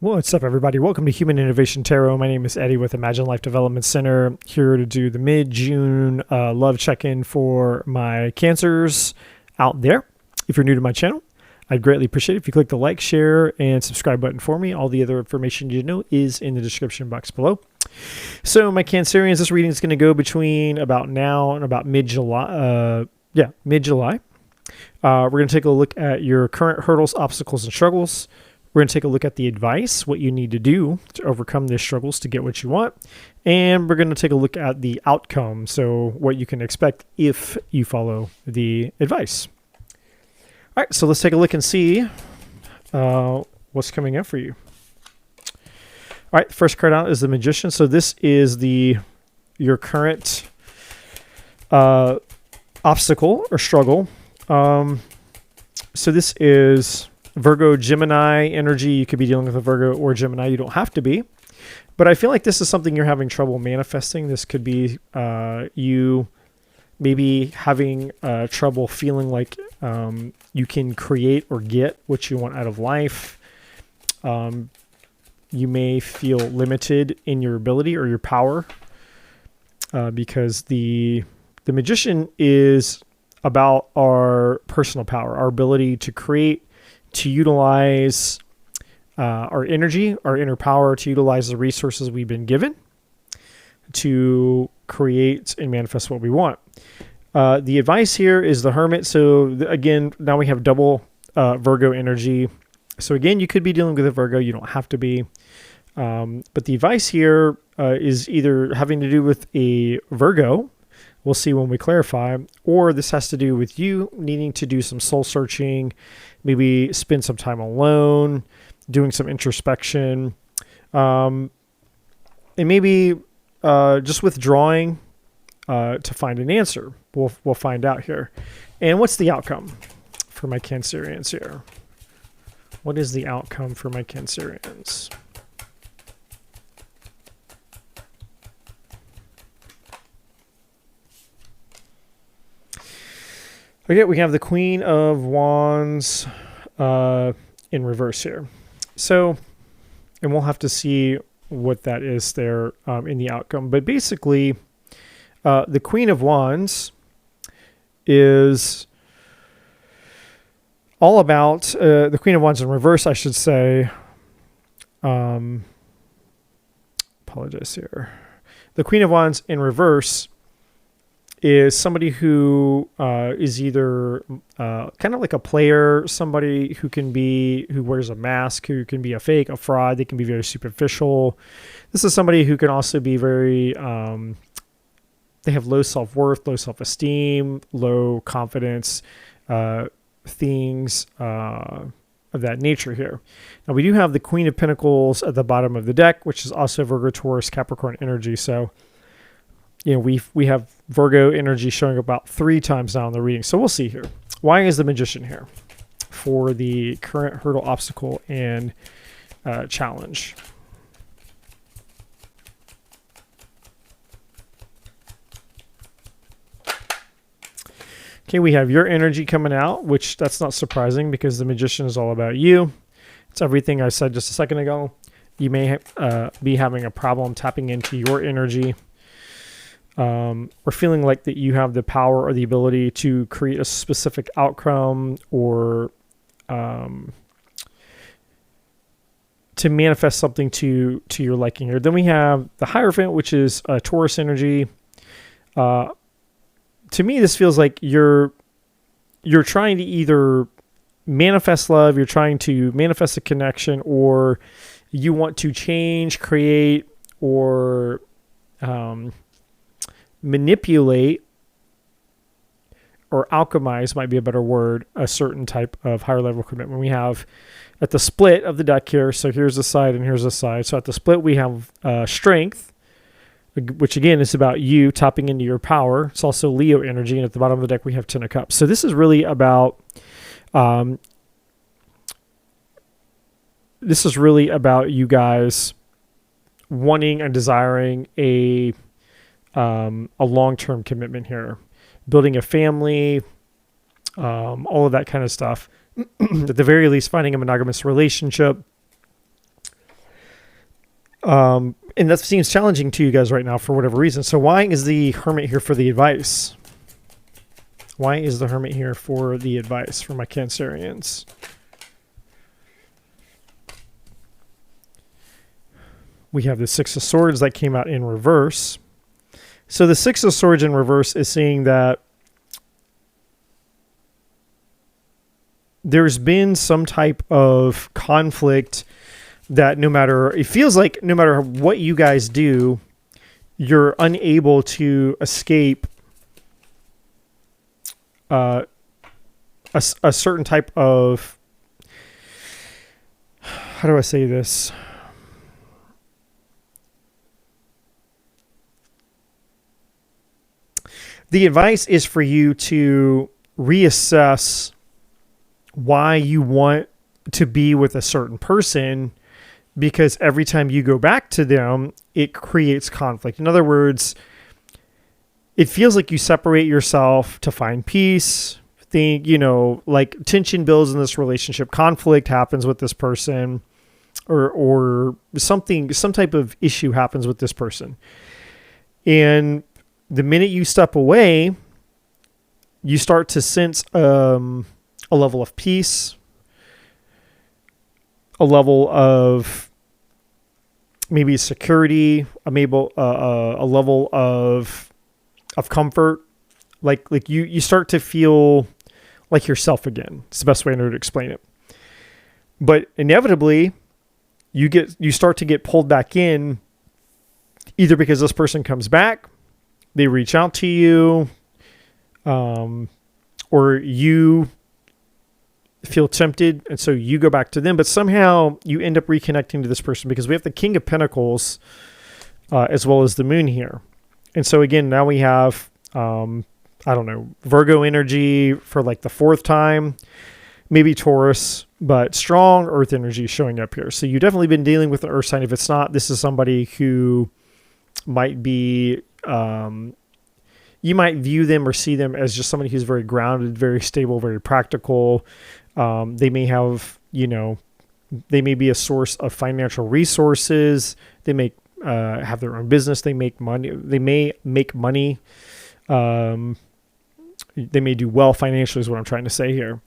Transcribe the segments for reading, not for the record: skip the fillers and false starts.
What's up, everybody? Welcome to Human Innovation Tarot. My name is Eddie with Imagine Life Development Center, here to do the mid-June love check-in for my Cancers out there. If you're new to my channel, I'd greatly appreciate it if you click the like, share, and subscribe button for me. All the other information you know is in the description box below. So my Cancerians, this reading is going to go between about now and about mid-July. Mid-July. We're going to take a look at your current hurdles, obstacles, and struggles. We're going to take a look at the advice, what you need to do to overcome these struggles to get what you want. And we're going to take a look at the outcome, so what you can expect if you follow the advice. All right, so let's take a look and see what's coming up for you. All right, the first card out is the Magician. So this is your current obstacle or struggle. So this is Virgo, Gemini energy. You could be dealing with a Virgo or Gemini. You don't have to be. But I feel like this is something you're having trouble manifesting. This could be you maybe having trouble feeling like you can create or get what you want out of life. You may feel limited in your ability or your power because the Magician is about our personal power, our ability to create, to utilize our energy, our inner power, to utilize the resources we've been given to create and manifest what we want. The advice here is the Hermit. So again, now we have double Virgo energy. So again, you could be dealing with a Virgo. You don't have to be. But the advice here is either having to do with a Virgo. We'll see when we clarify, or this has to do with you needing to do some soul searching, maybe spend some time alone, doing some introspection, and maybe just withdrawing to find an answer. We'll find out here. And what's the outcome for my Cancerians here? What is the outcome for my Cancerians? Okay, we have the Queen of Wands in reverse here. So, and we'll have to see what that is there in the outcome. But basically, the Queen of Wands is all about, the Queen of Wands in reverse, I should say. Apologize here. The Queen of Wands in reverse is somebody who is either kind of like a player, somebody who wears a mask, who can be a fake, a fraud. They can be very superficial. This is somebody who can also be very, they have low self-worth, low self-esteem, low confidence, things of that nature here. Now we do have the Queen of Pentacles at the bottom of the deck, which is also Virgo, Taurus, Capricorn energy. So, you know, we have Virgo energy showing about 3 times now in the reading. So we'll see here. Why is the Magician here for the current hurdle, obstacle, and challenge? Okay, we have your energy coming out, which that's not surprising because the Magician is all about you. It's everything I said just a second ago. You may be having a problem tapping into your energy. Or feeling like that you have the power or the ability to create a specific outcome or to manifest something to your liking here. Then we have the Hierophant, which is Taurus energy. To me, this feels like you're trying to either manifest love, you're trying to manifest a connection, or you want to change, create, or manipulate or alchemize might be a better word, a certain type of higher level commitment. We have at the split of the deck here, so here's the side and here's the side. So at the split we have strength, which again is about you tapping into your power. It's also Leo energy, and at the bottom of the deck we have 10 of Cups. So this is really about you guys wanting and desiring a long-term commitment here, building a family, all of that kind of stuff. At the very least, finding a monogamous relationship, And that seems challenging to you guys right now for whatever reason. So why is the Hermit here for the advice? Why is the Hermit here for the advice for my Cancerians? We have the Six of Swords that came out in reverse. So the Six of Swords in reverse is saying that there's been some type of conflict that it feels like no matter what you guys do, you're unable to escape a certain type of, how do I say this? The advice is for you to reassess why you want to be with a certain person, because every time you go back to them, it creates conflict. In other words, it feels like you separate yourself to find peace. Like tension builds in this relationship, conflict happens with this person, or some type of issue happens with this person. And the minute you step away, you start to sense a level of peace, a level of maybe security, a level of comfort. Like you start to feel like yourself again. It's the best way I know to explain it. But inevitably, you start to get pulled back in, either because this person comes back, they reach out to you, or you feel tempted, and so you go back to them, but somehow you end up reconnecting to this person, because we have the King of Pentacles as well as the Moon here. And so again, now we have, Virgo energy for like the fourth time, maybe Taurus, but strong Earth energy showing up here. So you've definitely been dealing with an Earth sign. If it's not, this is somebody who might be, you might view them or see them as just somebody who's very grounded, very stable, very practical. They may have, they may be a source of financial resources. They may have their own business. They make money. They may make money. They may do well financially is what I'm trying to say here.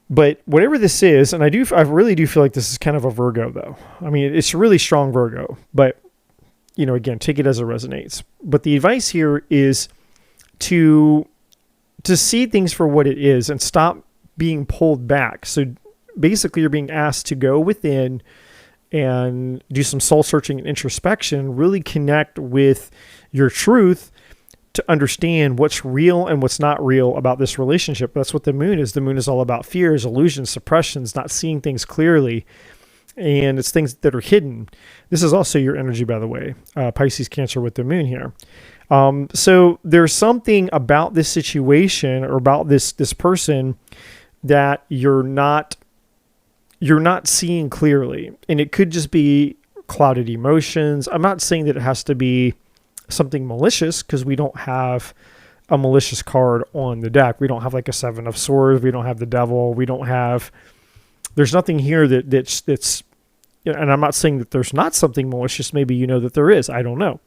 But whatever this is, and I really do feel like this is kind of a Virgo though. I mean, it's a really strong Virgo, but again, take it as it resonates. But the advice here is to see things for what it is and stop being pulled back. So basically you're being asked to go within and do some soul searching and introspection, really connect with your truth to understand what's real and what's not real about this relationship. That's what the Moon is. The Moon is all about fears, illusions, suppressions, not seeing things clearly. And it's things that are hidden. This is also your energy, by the way, Pisces, Cancer with the Moon here. So there's something about this situation or about this person that you're not seeing clearly. And it could just be clouded emotions. I'm not saying that it has to be something malicious, because we don't have a malicious card on the deck. We don't have like a Seven of Swords. We don't have the Devil. There's nothing here that's, and I'm not saying that there's not something malicious. Maybe that there is. I don't know.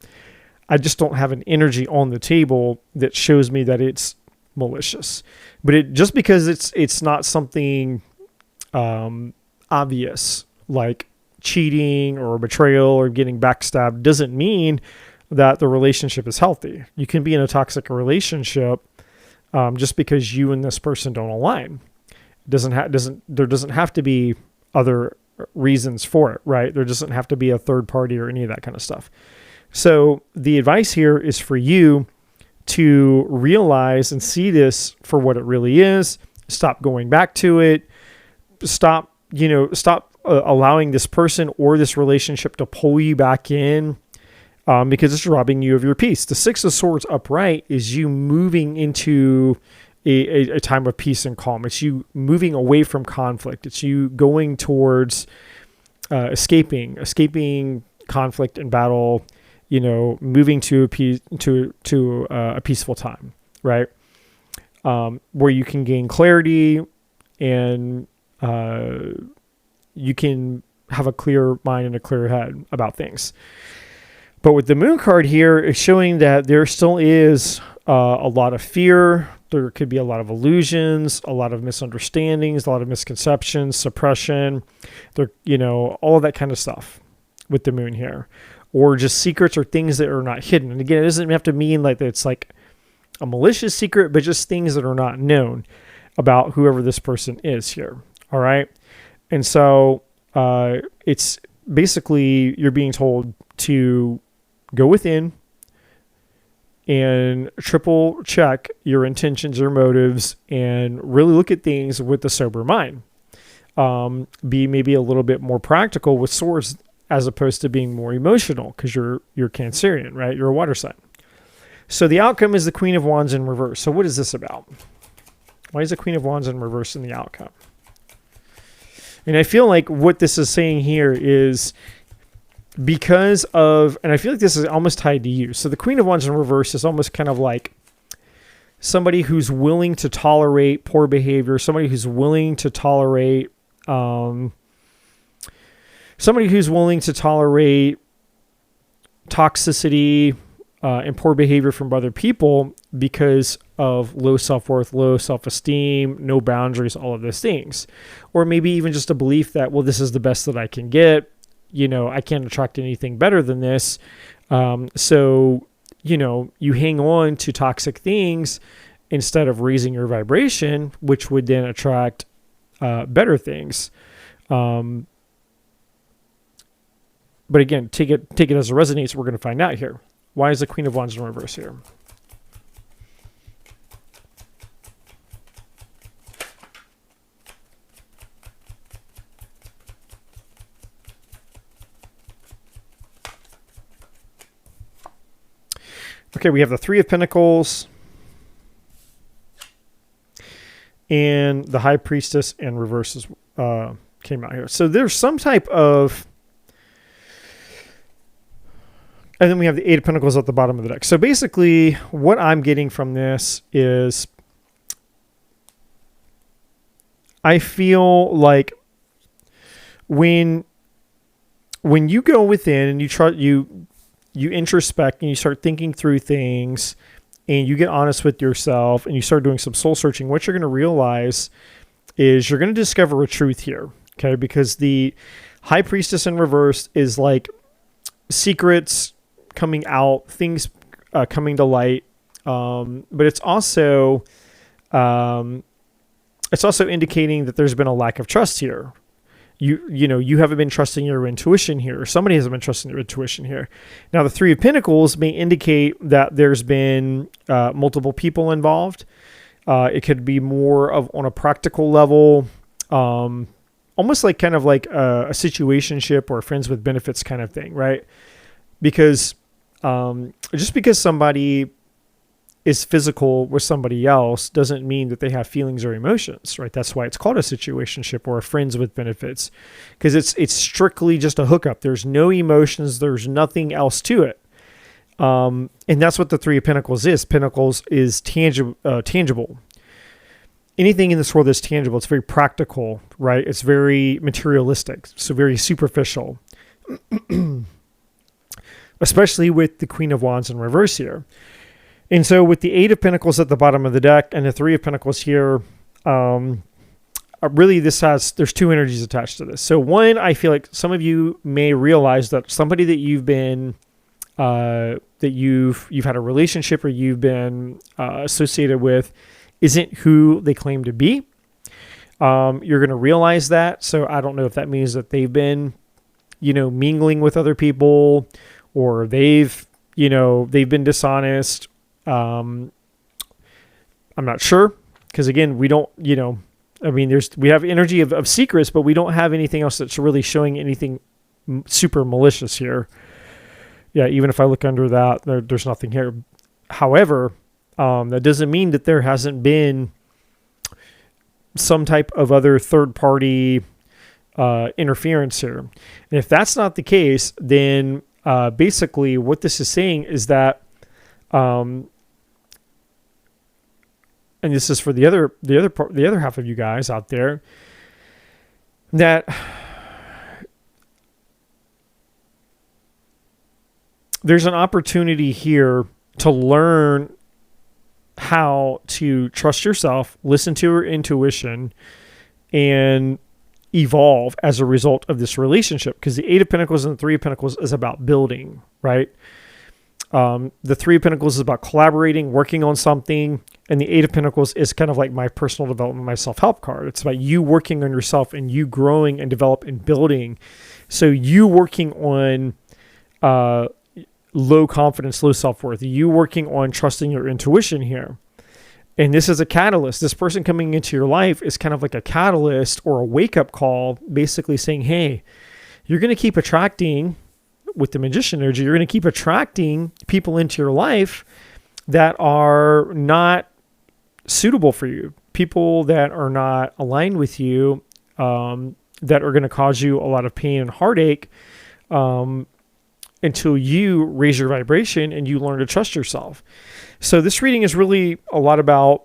I just don't have an energy on the table that shows me that it's malicious. But just because it's not something obvious, like cheating or betrayal or getting backstabbed, doesn't mean that the relationship is healthy. You can be in a toxic relationship just because you and this person don't align. There doesn't have to be other reasons for it, right? There doesn't have to be a third party or any of that kind of stuff. So the advice here is for you to realize and see this for what it really is. Stop going back to it. Stop allowing this person or this relationship to pull you back in, because it's robbing you of your peace. The Six of Swords upright is you moving into a time of peace and calm. It's you moving away from conflict. It's you going towards escaping conflict and battle. Moving to a peaceful time, right? Where you can gain clarity and you can have a clear mind and a clear head about things. But with the moon card here, it's showing that there still is a lot of fear. There could be a lot of illusions, a lot of misunderstandings, a lot of misconceptions, suppression, there, all of that kind of stuff with the moon here, or just secrets or things that are not hidden. And again, it doesn't have to mean like it's like a malicious secret, but just things that are not known about whoever this person is here. All right. And so it's basically you're being told to go within and triple check your intentions or motives and really look at things with a sober mind. Be maybe a little bit more practical with swords as opposed to being more emotional because you're Cancerian, right? You're a water sign. So the outcome is the Queen of Wands in reverse. So what is this about? Why is the Queen of Wands in reverse in the outcome? And I feel like what this is saying here is because of, and I feel like this is almost tied to you. So the Queen of Wands in reverse is almost kind of like somebody who's willing to tolerate poor behavior, somebody who's willing to tolerate, toxicity and poor behavior from other people because of low self-worth, low self-esteem, no boundaries, all of those things. Or maybe even just a belief that, well, this is the best that I can get. I can't attract anything better than this. So, you hang on to toxic things instead of raising your vibration, which would then attract better things. But again, take it as it resonates. We're going to find out here. Why is the Queen of Wands in reverse here? Okay, we have the Three of Pentacles and the High Priestess and reverses came out here. So there's some type of, and then we have the Eight of Pentacles at the bottom of the deck. So basically what I'm getting from this is I feel like when you go within and you try, you introspect and you start thinking through things and you get honest with yourself and you start doing some soul searching, what you're going to realize is you're going to discover a truth here. Okay. Because the High Priestess in reverse is like secrets coming out, things coming to light. But it's also indicating that there's been a lack of trust here. You haven't been trusting your intuition here, or somebody hasn't been trusting your intuition here. Now, the Three of Pentacles may indicate that there's been multiple people involved. It could be more of on a practical level, almost like kind of like a situationship or friends with benefits kind of thing, right? Because just because somebody is physical with somebody else doesn't mean that they have feelings or emotions, right? That's why it's called a situationship or a friends with benefits, because it's strictly just a hookup. There's no emotions. There's nothing else to it. And that's what the Three of Pentacles is. Pentacles is tangible. Anything in this world is tangible. It's very practical, right? It's very materialistic, so very superficial, especially with the Queen of Wands in reverse here. And so with the Eight of Pentacles at the bottom of the deck and the Three of Pentacles here, really there's two energies attached to this. So one, I feel like some of you may realize that somebody that you've been, that you've had a relationship or you've been associated with isn't who they claim to be. You're going to realize that. So I don't know if that means that they've been, mingling with other people, or they've been dishonest. I'm not sure, because again, we don't, we have energy of secrets, but we don't have anything else that's really showing anything super malicious here. Yeah, even if I look under that, there's nothing here. However, that doesn't mean that there hasn't been some type of other third-party interference here. And if that's not the case, then basically what this is saying is that, and this is for the other half of you guys out there, that there's an opportunity here to learn how to trust yourself, listen to your intuition, and evolve as a result of this relationship. Because the Eight of Pentacles and the Three of Pentacles is about building, right? The Three of Pentacles is about collaborating, working on something. And the Eight of Pentacles is kind of like my personal development, my self-help card. It's about you working on yourself and you growing and develop and building. So you working on low confidence, low self-worth, you working on trusting your intuition here. And this is a catalyst. This person coming into your life is kind of like a catalyst or a wake-up call, basically saying, hey, you're going to keep attracting, with the Magician energy, you're going to keep attracting people into your life that are not suitable for you, people that are not aligned with you, that are going to cause you a lot of pain and heartache, until you raise your vibration and you learn to trust yourself. So this reading is really a lot about,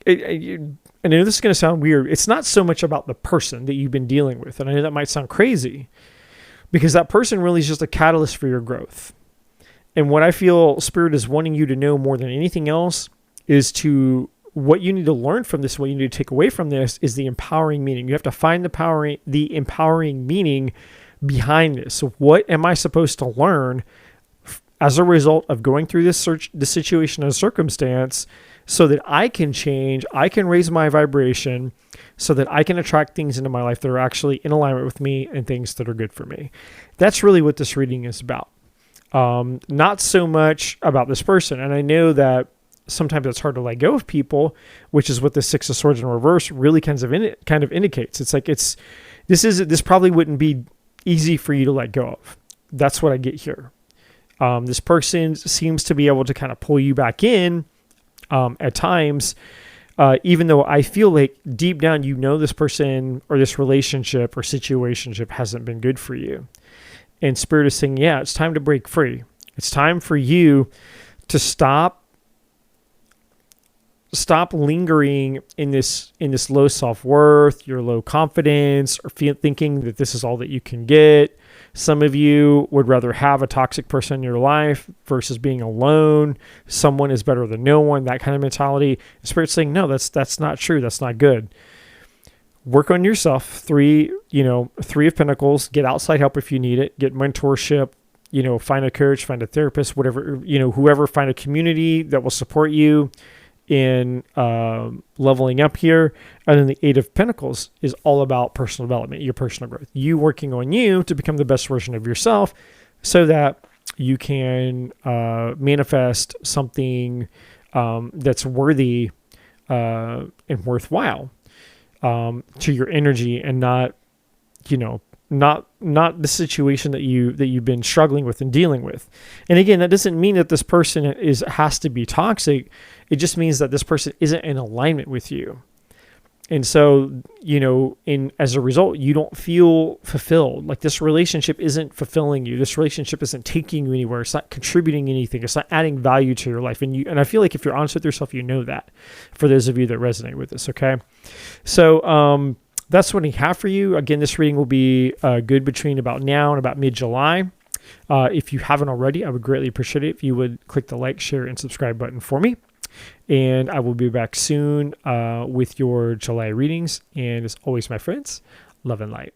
and I know this is going to sound weird, it's not so much about the person that you've been dealing with. And I know that might sound crazy, because that person really is just a catalyst for your growth. And what I feel Spirit is wanting you to know more than anything else is to, what you need to learn from this, what you need to take away from this is the empowering meaning. You have to find the empowering meaning behind this. So what am I supposed to learn as a result of going through this situation and circumstance, so that I can change, I can raise my vibration, so that I can attract things into my life that are actually in alignment with me and things that are good for me. That's really what this reading is about. Not so much about this person. And I know that sometimes it's hard to let go of people, which is what the Six of Swords in reverse really kind of indicates. It's like, this probably wouldn't be easy for you to let go of. That's what I get here. This person seems to be able to kind of pull you back in at times, even though I feel like deep down, you know, this person or this relationship or situationship hasn't been good for you. And Spirit is saying, yeah, it's time to break free. It's time for you to stop lingering in this low self-worth, your low confidence, or thinking that this is all that you can get. Some of you would rather have a toxic person in your life versus being alone. Someone is better than no one, that kind of mentality. Spirit's saying, no, that's not true. That's not good. Work on yourself. Three of Pentacles, get outside help if you need it, get mentorship, find a coach, find a therapist, whatever, whoever, find a community that will support you in leveling up here. And then the Eight of Pentacles is all about personal development, your personal growth, you working on you to become the best version of yourself, so that you can manifest something that's worthy and worthwhile to your energy, and not the situation that you've been struggling with and dealing with. And again, that doesn't mean that this person has to be toxic. It just means that this person isn't in alignment with you. And so, as a result, you don't feel fulfilled. Like, this relationship isn't fulfilling you. This relationship isn't taking you anywhere. It's not contributing anything. It's not adding value to your life. And I feel like if you're honest with yourself, you know that, for those of you that resonate with this. Okay. So, that's what I have for you. Again, this reading will be good between about now and about mid-July. If you haven't already, I would greatly appreciate it if you would click the like, share, and subscribe button for me. And I will be back soon with your July readings. And as always, my friends, love and light.